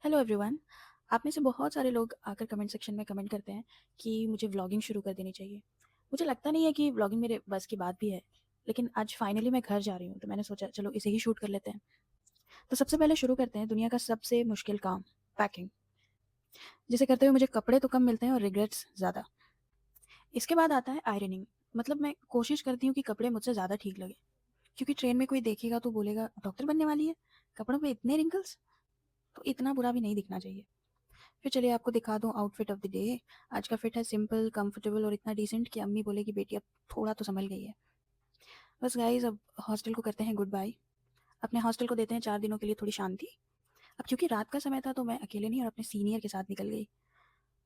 Hello everyone. आप में से बहुत सारे लोग आकर कमेंट सेक्शन में कमेंट करते हैं कि मुझे व्लॉगिंग शुरू कर देनी चाहिए। मुझे लगता नहीं है कि व्लॉगिंग मेरे बस की बात भी है, लेकिन आज फाइनली मैं घर जा रही हूँ तो मैंने सोचा चलो इसे ही शूट कर लेते हैं। तो सबसे पहले शुरू करते हैं दुनिया का सबसे मुश्किल काम, पैकिंग, जिसे करते हुए मुझे कपड़े तो कम मिलते हैं और रिग्रेट्स ज़्यादा। इसके बाद आता है आयरनिंग, मतलब मैं कोशिश करती हूँ कि कपड़े मुझसे ज़्यादा ठीक लगे, क्योंकि ट्रेन में कोई देखेगा तो बोलेगा डॉक्टर बनने वाली है, कपड़ों पे इतने रिंकल्स। तो इतना बुरा भी नहीं दिखना चाहिए। फिर चलिए आपको दिखा दूँ आउटफिट ऑफ द डे। आज का फिट है सिंपल, कंफर्टेबल और इतना डिसेंट कि अम्मी बोले कि बेटी अब थोड़ा तो संभल गई है। बस गाइस अब हॉस्टल को करते हैं गुड बाय। अपने हॉस्टल को देते हैं 4 दिनों के लिए थोड़ी शांति। अब क्योंकि रात का समय था तो मैं अकेले नहीं और अपने सीनियर के साथ निकल गई।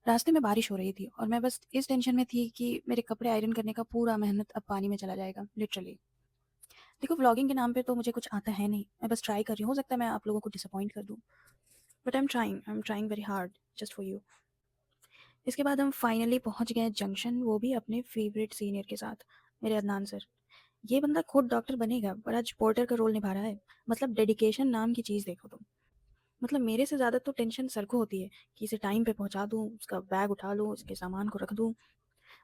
रास्ते में बारिश हो रही थी और मैं बस इस टेंशन में थी कि मेरे कपड़े आयरन करने का पूरा मेहनत अब पानी में चला जाएगा, लिटरली। देखो व्लॉगिंग के नाम पे तो मुझे कुछ आता है नहीं, मैं बस ट्राई कर रही हूँ। हो सकता है मैं आप लोगों को डिसअपॉइंट कर दूँ, but I am trying very hard just for you. इसके बाद हम फाइनली पहुंच गए जंक्शन, वो भी अपने फेवरेट सीनियर के साथ, मेरे अदनान सर। ये बंदा खुद डॉक्टर बनेगा पर आज पोर्टर का रोल निभा रहा है। मतलब डेडिकेशन नाम की चीज़ देखो तुम। मतलब मेरे से ज़्यादा तो टेंशन सर को होती है कि इसे टाइम पे पहुंचा दूं, उसका बैग उठा लूं, उसके सामान को रख दूं।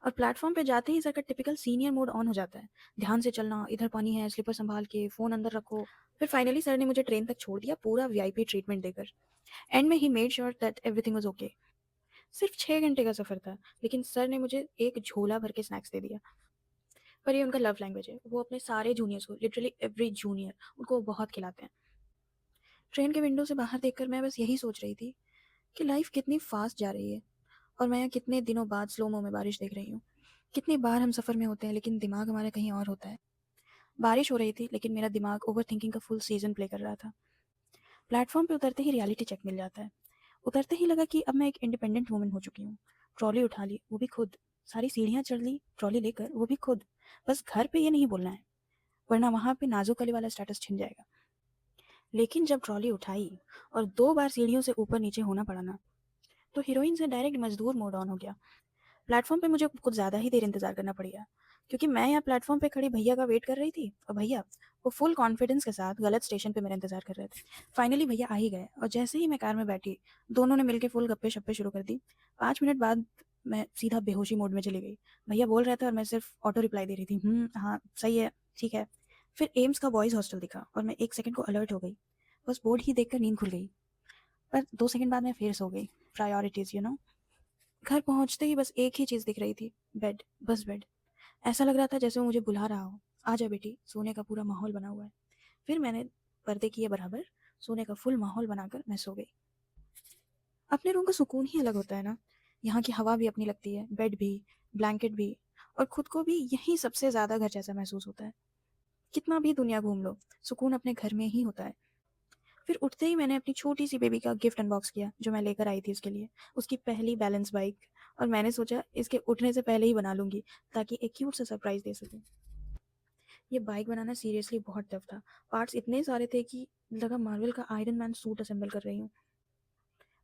और प्लेटफॉर्म पे जाते ही सर का टिपिकल सीनियर मोड ऑन हो जाता है। ध्यान से चलना, इधर पानी है, स्लीपर संभाल के, फ़ोन अंदर रखो। फिर फाइनली सर ने मुझे ट्रेन तक छोड़ दिया पूरा वीआईपी ट्रीटमेंट देकर। एंड में he made sure that everything was okay. सिर्फ 6 घंटे का सफ़र था, लेकिन सर ने मुझे एक झोला भर के स्नैक्स दे दिया। पर ये उनका लव लैंग्वेज है, वो अपने सारे जूनियर्स को, लिटरली एवरी जूनियर, उनको बहुत खिलाते हैं। ट्रेन के विंडो से बाहर देखकर मैं बस यही सोच रही थी कि लाइफ कितनी फास्ट जा रही है और मैं यहाँ कितने दिनों बाद स्लोमो में बारिश देख रही हूँ। कितनी बार हम सफ़र में होते हैं लेकिन दिमाग हमारा कहीं और होता है। बारिश हो रही थी लेकिन मेरा दिमाग ओवर थिंकिंग का फुल सीजन प्ले कर रहा था। प्लेटफॉर्म पे उतरते ही रियलिटी चेक मिल जाता है। उतरते ही लगा कि अब मैं एक इंडिपेंडेंट वुमन हो चुकी हूँ। ट्रॉली उठा ली, वो भी खुद। सारी सीढ़ियाँ चढ़ ली ट्रॉली लेकर, वो भी खुद। बस घर पे ये नहीं बोलना है, वरना वहाँ पे नाजुक अली वाला स्टेटस छिन जाएगा। लेकिन जब ट्रॉली उठाई और 2 बार सीढ़ियों से ऊपर नीचे होना पड़ा ना, तो हीरोइन से डायरेक्ट मजदूर मोड ऑन हो गया। प्लेटफॉर्म पे मुझे कुछ ज़्यादा ही देर इंतज़ार करना पड़ गया, क्योंकि मैं यहाँ प्लेटफॉर्म पे खड़ी भैया का वेट कर रही थी और भैया वो फुल कॉन्फिडेंस के साथ गलत स्टेशन पे मेरा इंतज़ार कर रहे थे। फाइनली भैया आ ही गए और जैसे ही मैं कार में बैठी, दोनों ने मिलके फुल गप्पे-शप्पे शुरू कर दी। 5 मिनट बाद मैं सीधा बेहोशी मोड में चली गई। भैया बोल रहे थे और मैं सिर्फ ऑटो रिप्लाई दे रही थी, हाँ, सही है, ठीक है। फिर एम्स का बॉयज़ हॉस्टल दिखा और मैं 1 सेकंड को अलर्ट हो गई। बस बोर्ड ही देखकर नींद खुल गई, पर 2 सेकंड बाद मैं फिर सो गई। Priorities you know. घर पहुंचते ही बस एक ही चीज़ दिख रही थी, बेड, बस बेड। ऐसा लग रहा था जैसे वो मुझे बुला रहा हो, आजा बेटी, सोने का पूरा माहौल बना हुआ है। फिर मैंने पर्दे किए बराबर, सोने का फुल माहौल बनाकर मैं सो गई। अपने रूम का सुकून ही अलग होता है ना। यहाँ की हवा भी अपनी लगती है, बेड भी, ब्लैंकेट भी, और खुद को भी यहीं सबसे ज़्यादा घर जैसा महसूस होता है। कितना भी दुनिया घूम लो, सुकून अपने घर में ही होता है। फिर उठते ही मैंने अपनी छोटी-सी बेबी का गिफ्ट अनबॉक्स किया, जो मैं लेकर आई थी उसके लिए, उसकी पहली बैलेंस बाइक। और मैंने सोचा इसके उठने से पहले ही बना लूँगी, ताकि एक क्यूट सा सरप्राइज़ दे सकूँ। ये बाइक बनाना सीरियसली बहुत टफ था। पार्ट्स इतने सारे थे कि लगा मार्वल का आयरन मैन सूट असेंबल कर रही हूँ।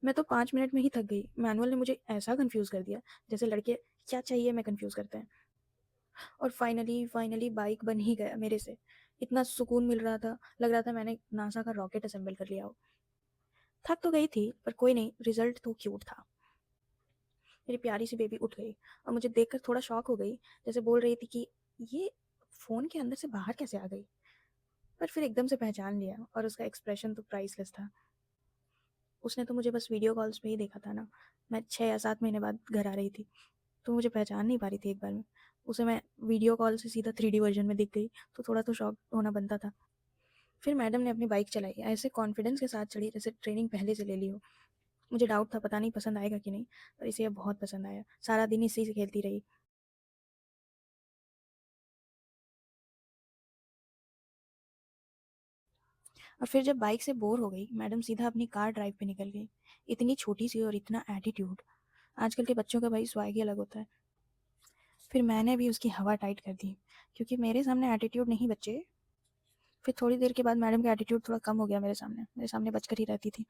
मैं तो 5 मिनट में ही थक गई। मैनुअल ने मुझे ऐसा कन्फ्यूज़ कर दिया, जैसे लड़के क्या चाहिए मैं कन्फ्यूज़ करते हैं। और फाइनली बाइक बन ही गया मेरे से। इतना सुकून मिल रहा था, लग रहा था मैंने नासा का रॉकेट असेंबल कर लिया हो। थक तो गई थी, पर कोई नहीं, रिज़ल्ट तो क्यूट था। मेरी प्यारी सी बेबी उठ गई और मुझे देखकर थोड़ा शॉक हो गई, जैसे बोल रही थी कि ये फ़ोन के अंदर से बाहर कैसे आ गई? पर फिर एकदम से पहचान लिया और उसका एक्सप्रेशन तो प्राइसलेस था। उसने तो मुझे बस वीडियो कॉल्स पे ही देखा था ना। मैं 6 या 7 महीने बाद घर आ रही थी, तो मुझे पहचान नहीं पा रही थी एक बार में। उसे मैं वीडियो कॉल से सीधा 3D वर्ज़न में दिख गई, तो थोड़ा तो शॉक होना बनता था। फिर मैडम ने अपनी बाइक चलाई, ऐसे कॉन्फिडेंस के साथ चढ़ी जैसे ट्रेनिंग पहले से ले ली हो। मुझे डाउट था पता नहीं पसंद आएगा कि नहीं, पर इसे ये बहुत पसंद आया। सारा दिन इसी से खेलती रही। और फिर जब बाइक से बोर हो गई, मैडम सीधा अपनी कार ड्राइव पे निकल गई। इतनी छोटी-सी और इतना एटीट्यूड। आजकल के बच्चों का भाई स्वैग ही अलग होता है। फिर मैंने भी उसकी हवा टाइट कर दी, क्योंकि मेरे सामने एटीट्यूड नहीं बच्चे। फिर थोड़ी देर के बाद मैडम का एटीट्यूड थोड़ा कम हो गया मेरे सामने बचकर ही रहती थी।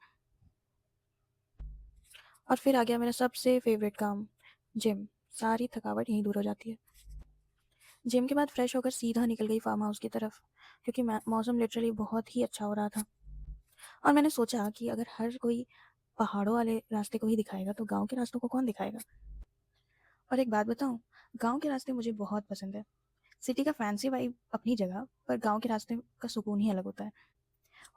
और फिर आ गया मेरा सबसे फेवरेट काम, जिम। सारी थकावट यहीं दूर हो जाती है। जिम के बाद फ्रेश होकर सीधा निकल गई फार्म हाउस की तरफ, क्योंकि मौसम लिटरली बहुत ही अच्छा हो रहा था। और मैंने सोचा कि अगर हर कोई पहाड़ों वाले रास्ते को ही दिखाएगा, तो गाँव के रास्तों को कौन दिखाएगा? और एक बात बताऊँ, गाँव के रास्ते मुझे बहुत पसंद है। सिटी का फैंसी वाइब अपनी जगह, पर गाँव के रास्ते का सुकून ही अलग होता है।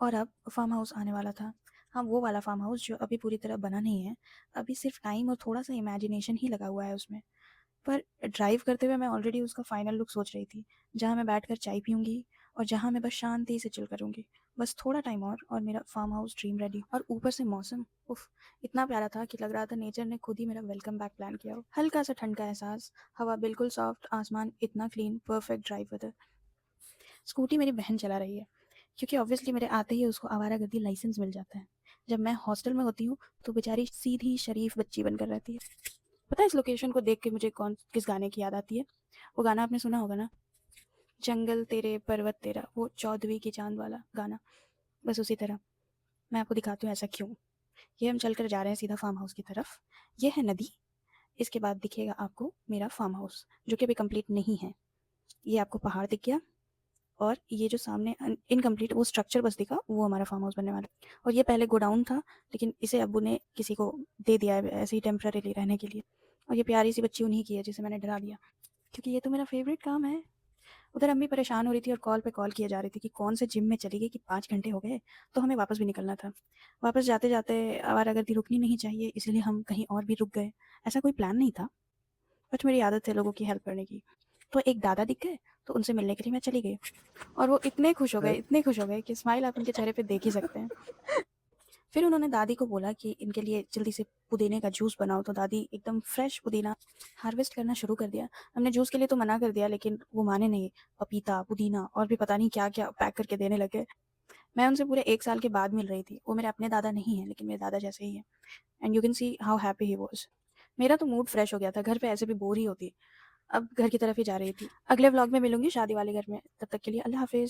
और अब फार्म हाउस आने वाला था। हाँ, वो वाला फार्म हाउस जो अभी पूरी तरह बना नहीं है। अभी सिर्फ़ टाइम और थोड़ा-सा इमेजिनेशन ही लगा हुआ है उसमें। पर ड्राइव करते हुए मैं ऑलरेडी उसका फाइनल लुक सोच रही थी, जहाँ मैं बैठकर चाय पीऊँगी और जहाँ मैं बस शांति से चिल करूँगी। बस थोड़ा टाइम और मेरा फार्म हाउस ड्रीम रेडी। और ऊपर से मौसम, उफ़! इतना प्यारा था कि लग रहा था नेचर ने खुद ही मेरा वेलकम बैक प्लान किया हो। हल्का-सा ठंड का एहसास, हवा बिल्कुल सॉफ्ट, आसमान इतना clean, perfect drive weather. Scooty मेरी बहन चला रही है, क्योंकि ऑब्वियसली मेरे आते ही उसको आवारागर्दी लाइसेंस मिल जाता है। जब मैं हॉस्टल में होती हूँ, तो बेचारी सीधी शरीफ बच्ची बनकर रहती है। पता है इस लोकेशन को देख के मुझे कौन किस गाने की याद आती है? वो गाना आपने सुना होगा ना, जंगल तेरे पर्वत तेरा, वो चौदहवीं की चाँद वाला गाना। बस उसी तरह। मैं आपको दिखाती हूँ ऐसा क्यों। ये हम चलकर जा रहे हैं सीधा फार्म हाउस की तरफ। ये है नदी, इसके बाद दिखेगा आपको मेरा फार्म हाउस, जो कि अभी कंप्लीट नहीं है। ये आपको पहाड़ दिख गया, और ये जो सामने इनकम्प्लीट वो स्ट्रक्चर बस दिखा, वो हमारा फार्म हाउस बनने वाला है। और ये पहले गोडाउन था, लेकिन इसे अब्बू ने किसी को दे दिया है ऐसे ही टेम्परेरीली रहने के लिए। और ये प्यारी सी बच्ची उन्हीं की है जिसे मैंने डरा दिया, क्योंकि ये तो मेरा फेवरेट काम है। उधर अम्मी परेशान हो रही थी और कॉल पे कॉल किए जा रही थी कि कौन से जिम में चली गई कि 5 घंटे हो गए, तो हमें वापस भी निकलना था। वापस जाते जाते आवारागर्दी रुकनी नहीं चाहिए, इसलिए हम कहीं और भी रुक गए। ऐसा कोई प्लान नहीं था, बट मेरी आदत है लोगों की हेल्प करने की। तो एक दादा दिख गए, तो उनसे मिलने के लिए मैं चली गई। और वो इतने खुश हो गए कि स्माइल आप उनके चेहरे पे देख ही सकते हैं। फिर उन्होंने दादी को बोला कि इनके लिए जल्दी से पुदीने का जूस बनाओ, तो दादी एकदम फ्रेश पुदीना हार्वेस्ट करना शुरू कर दिया। हमने जूस के लिए तो मना कर दिया, लेकिन वो माने नहीं। पपीता, पुदीना और भी पता नहीं क्या-क्या पैक करके देने लगे। मैं उनसे पूरे 1 साल के बाद मिल रही थी। वो मेरे अपने दादा नहीं हैं, लेकिन मेरे दादा जैसे ही हैं। And you can see how happy he was. मेरा तो मूड फ्रेश हो गया था, घर पे ऐसे भी बोर ही होती। अब घर की तरफ ही जा रही थी। अगले व्लॉग में मिलूँगी शादी वाले घर में, तब तक के लिए अल्लाह हाफ़िज़।